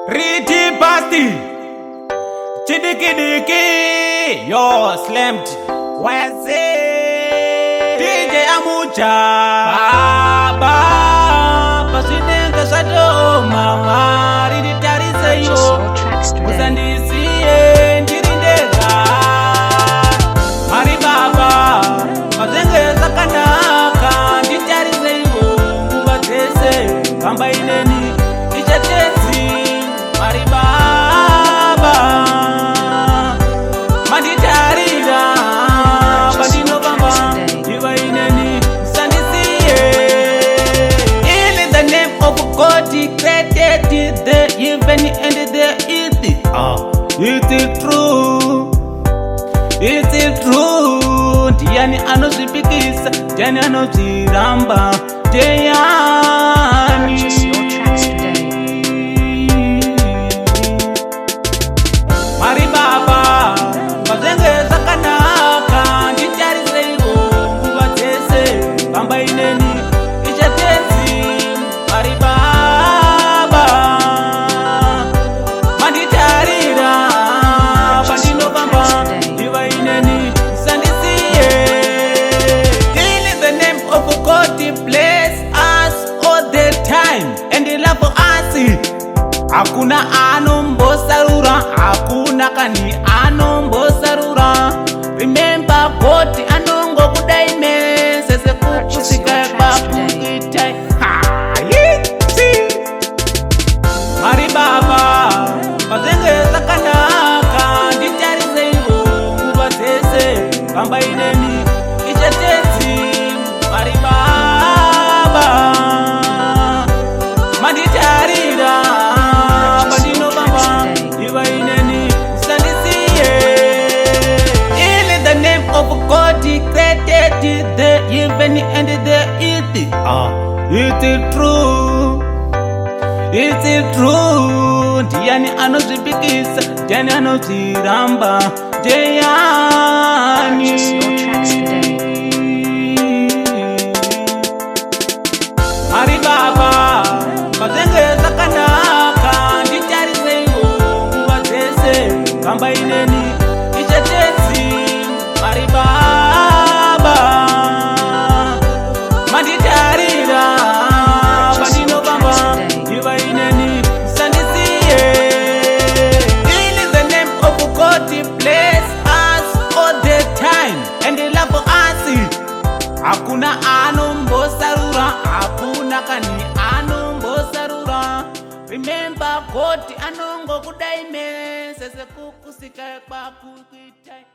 Riti Basti Chidiki Diki Yo slammed Wese DJ Amucha Baba Pasinenga Sato Mama Riti Tarisa Yo Musandisi Njirindeza Mari Baba Mazenge Sakanaka Nditarisa Yo Mubazese Kamba ineni Ichatezi Mari Baba Manditarira Bandino Baba Iva ineni Sandisiye In the name of God He created the heaven and the earth. It is true. It is true. Diani anozipikisa, Diani anoziramba, Diani. Mari Baba, mazenge zakanaka, Nditarise iwo, kubatese, Kamba ineni, ichatezi, Mari Baba, Manditarira, Bandino Baba, Iva ineni, Sandisiye. In the name of God, He bless us all the time, and He love us. Hakuna anombosarura, hakuna kani anombosarura. Remember God anongo kudaime, sese kukusika bakukitai. Mari Baba, mazenge zakanaka, Nditarise iwo, kubazese, Kamba ineni, ichatezi, Mari Baba, Manditarira, Bandino Baba, Iva ineni, Sandisiye. In the name of God He created the heaven and the earth. It is true. It is true. Diani anozipikisa, Diani anoziramba, Diani. Mari Baba, mazenge zakanaka, Nditarise iwo, kubazese, Kamba ineni, ichatezi, Mari Baba, Manditarira, Bandino Baba, Iva ineni, Sandisiye. In the name of God He bless us all the time, and He love us. Hakuna anombosarura, hakuna kani anombosarura. Remember God anongo kudaime, sese kukusika bakukitai.